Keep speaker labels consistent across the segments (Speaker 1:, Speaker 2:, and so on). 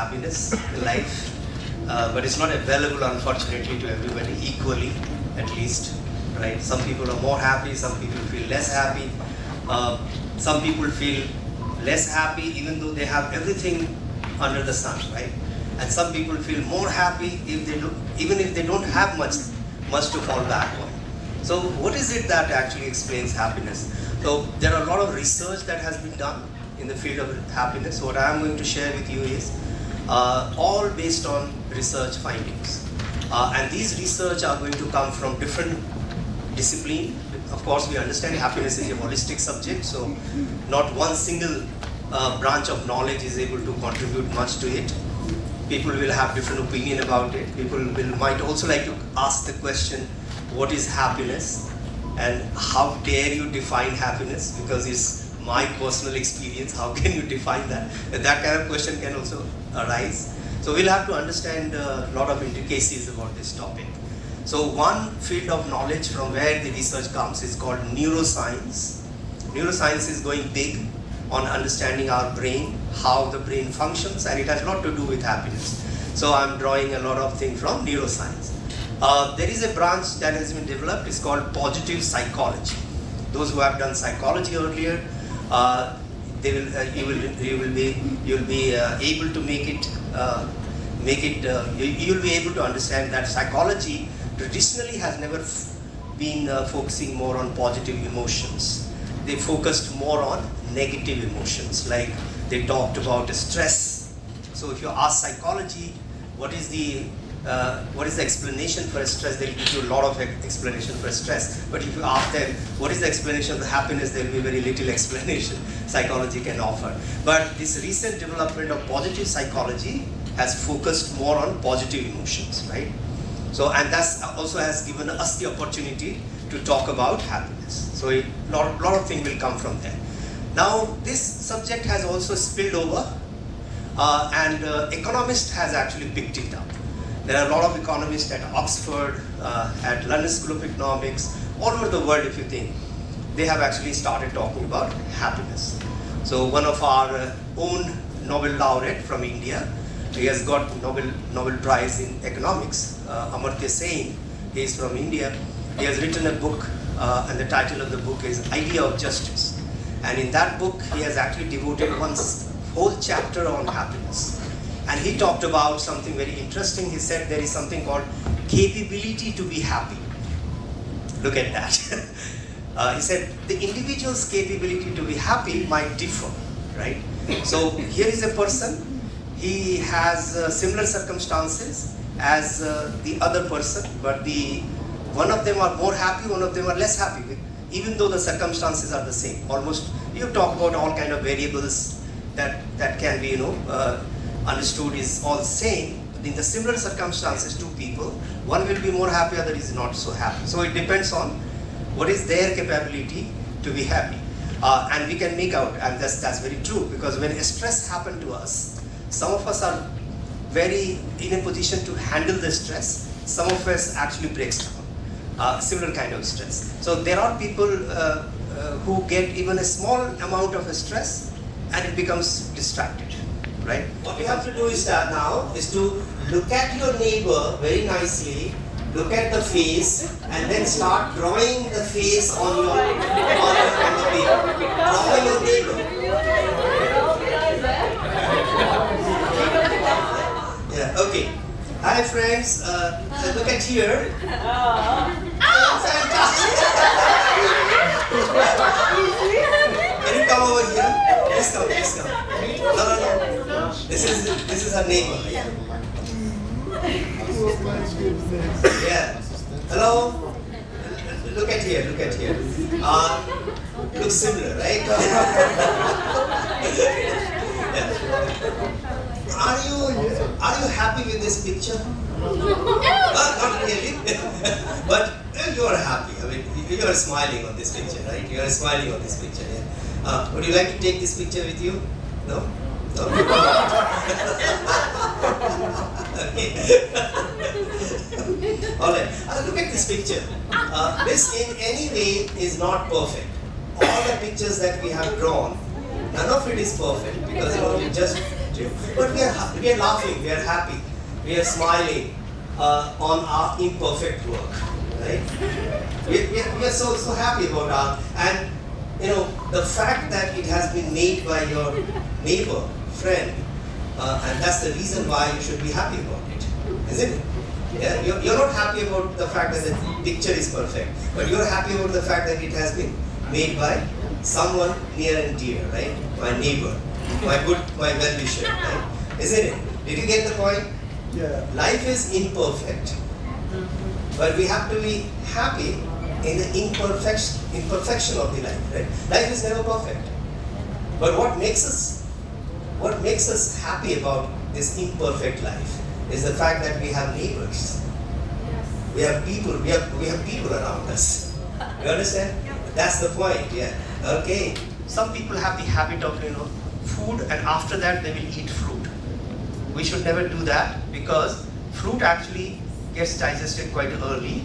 Speaker 1: happiness in life, but it's not available, unfortunately, to everybody equally, at least, right? Some people are more happy, some people feel less happy. Some people feel less happy even though they have everything under the sun, right? And some people feel more happy if they do, even if they don't have much to fall back on. So what is it that actually explains happiness? So there are a lot of research that has been done in the field of happiness. What I am going to share with you is all based on research findings. And these research are going to come from different disciplines. Of course, we understand happiness is a holistic subject, so not one single branch of knowledge is able to contribute much to it. People will have different opinion about it. People might also like to ask the question, what is happiness? And how dare you define happiness? Because it's my personal experience. How can you define that? That kind of question can also arise. So we'll have to understand a lot of intricacies about this topic. So one field of knowledge from where the research comes is called neuroscience. Neuroscience is going big on understanding our brain, how the brain functions, and it has a lot to do with happiness. So I'm drawing a lot of things from neuroscience. There is a branch that has been developed, it's called positive psychology. Those who have done psychology earlier, you'll be able to you'll be able to understand that psychology traditionally has never been focusing more on positive emotions. They focused more on negative emotions, like they talked about stress. So if you ask psychology, what is the explanation for stress, they'll give you a lot of explanation for stress. But if you ask them, what is the explanation of the happiness, there will be very little explanation psychology can offer. But this recent development of positive psychology has focused more on positive emotions, right? So, and that's also has given us the opportunity to talk about happiness. So a lot of things will come from there. Now, this subject has also spilled over, and economist has actually picked it up. There are a lot of economists at Oxford, at London School of Economics, all over the world if you think. They have actually started talking about happiness. So one of our own Nobel laureate from India, he has got Nobel Prize in Economics, Amartya Sen, he is from India. He has written a book, and the title of the book is Idea of Justice. And in that book, he has actually devoted one whole chapter on happiness. And he talked about something very interesting. He said there is something called capability to be happy. Look at that. He said the individual's capability to be happy might differ, right? So here is a person, he has similar circumstances as the other person, but one of them are more happy, one of them are less happy, even though the circumstances are the same. Almost, you talk about all kind of variables that can be, understood is all same. In the similar circumstances, two people, one will be more happy, other is not so happy. So it depends on what is their capability to be happy. And we can make out, and that's very true, because when stress happens to us, some of us are very in a position to handle the stress, some of us actually breaks down. Similar kind of stress. So there are people who get even a small amount of stress and it becomes distracted. Right? What you have to do is now is to look at your neighbor very nicely, look at the face, and then start drawing the face on the paper. Draw your neighbor. Yeah. Okay. Hi friends. Look at here. Fantastic. Can you come over here? Please come. No. This is her neighbor. Yeah. Hello. Look at here. Looks similar, right? Yeah. Are you happy with this picture? Not really. But you are happy. I mean, you are smiling on this picture, right? You are smiling on this picture. Yeah. Would you like to take this picture with you? No. Okay. All right. Look at this picture. This in any way is not perfect. All the pictures that we have drawn, none of it is perfect because you just objective. But we are laughing, we are happy, we are smiling on our imperfect work, right? We are so happy about our, and the fact that it has been made by your neighbor, friend, and that's the reason why you should be happy about it, isn't it? Yeah? You're not happy about the fact that the picture is perfect, but you're happy about the fact that it has been made by someone near and dear, right? My neighbor, my well-wisher, right? Isn't it? Did you get the point?
Speaker 2: Yeah.
Speaker 1: Life is imperfect, but we have to be happy in the imperfection of the life, right? Life is never perfect, but what makes us happy about this imperfect life is the fact that we have neighbors, we have people, we have people around us. You understand? That's the point. Yeah. Okay. Some people have the habit of food, and after that they will eat fruit. We should never do that, because fruit actually gets digested quite early,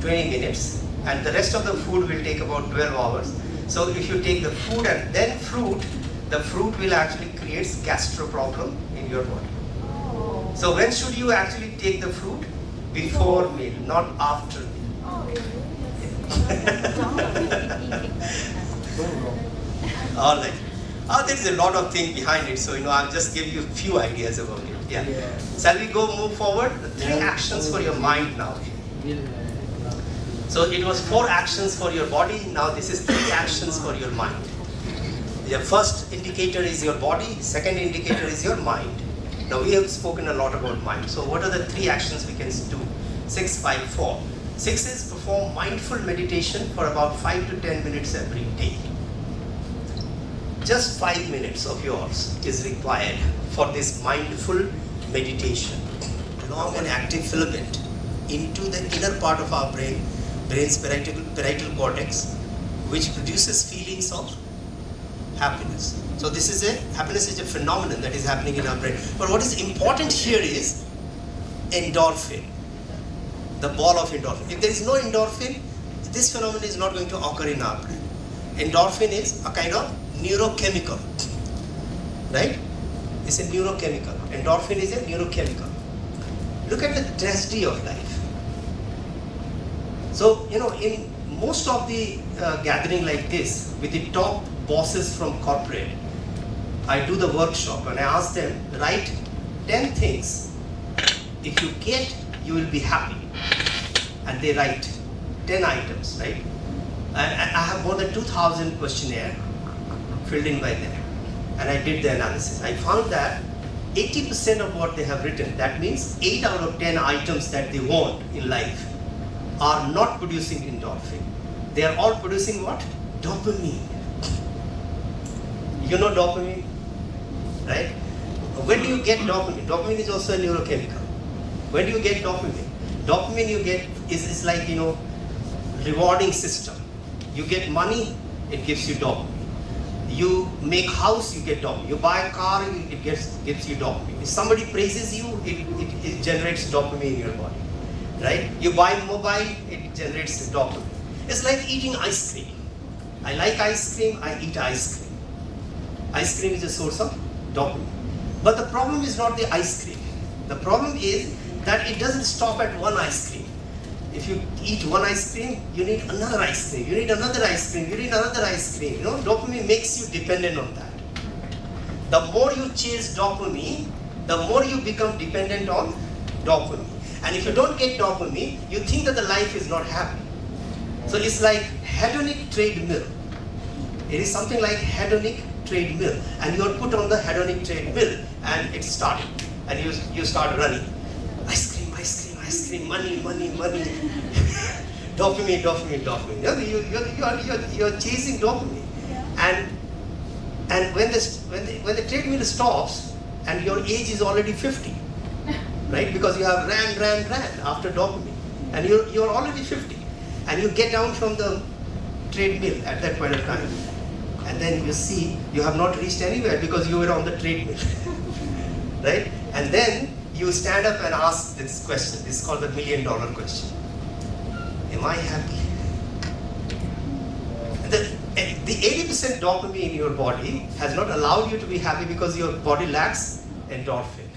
Speaker 1: 20 minutes, and the rest of the food will take about 12 hours. So if you take the food and then fruit, the fruit will actually create gastro problem in your body. So when should you actually take the fruit? Before meal, not after meal. All right. There is a lot of things behind it, so I'll just give you a few ideas about it. Yeah. Shall we move forward? The 3 actions for your mind now. So it was 4 actions for your body. Now this is 3 actions for your mind. The first indicator is your body. Second indicator is your mind. Now we have spoken a lot about mind. So what are the 3 actions we can do? 6, 5, 4. 6 is perform mindful meditation for about 5 to 10 minutes every day. Just 5 minutes of yours is required for this mindful meditation. Along an active filament into the inner part of our brain's parietal cortex, which produces feelings of happiness. So happiness is a phenomenon that is happening in our brain. But what is important here is endorphin, the ball of endorphin. If there is no endorphin, this phenomenon is not going to occur in our brain. Endorphin is a kind of neurochemical, right? It's a neurochemical. Endorphin is a neurochemical. Look at the tragedy of life. So, in most of the gathering like this, with the top bosses from corporate, I do the workshop and I ask them, write 10 things. If you get, you will be happy. And they write 10 items, right? And I have more than 2,000 questionnaire filled in by them. And I did the analysis. I found that 80% of what they have written, that means 8 out of 10 items that they want in life, are not producing endorphin. They are all producing what? Dopamine. You know dopamine, right? When do you get dopamine? Dopamine is also a neurochemical. When do you get dopamine? Dopamine you get is like, rewarding system. You get money, it gives you dopamine. You make house, you get dopamine. You buy a car, it gives you dopamine. If somebody praises you, it generates dopamine in your body, right? You buy a mobile, it generates dopamine. It's like eating ice cream. I like ice cream, I eat ice cream. Ice cream is a source of dopamine. But the problem is not the ice cream. The problem is that it doesn't stop at one ice cream. If you eat one ice cream, you need another ice cream, you need another ice cream, you need another ice cream. Dopamine makes you dependent on that. The more you chase dopamine, the more you become dependent on dopamine. And if you don't get dopamine, you think that the life is not happy. So it's like hedonic treadmill. It is something like hedonic treadmill. And you are put on the hedonic treadmill and it started. And you start running. Ice cream, ice cream, ice cream, money, money, money. Dopamine, dopamine, dopamine. You're chasing dopamine. And when the treadmill stops and your age is already 50, right? Because you have ran after dopamine. And you're already 50. And you get down from the treadmill at that point of time. And then you see you have not reached anywhere because you were on the treadmill. Right? And then you stand up and ask this question. This is called the $1 million question. Am I happy? the 80% dopamine in your body has not allowed you to be happy because your body lacks endorphin.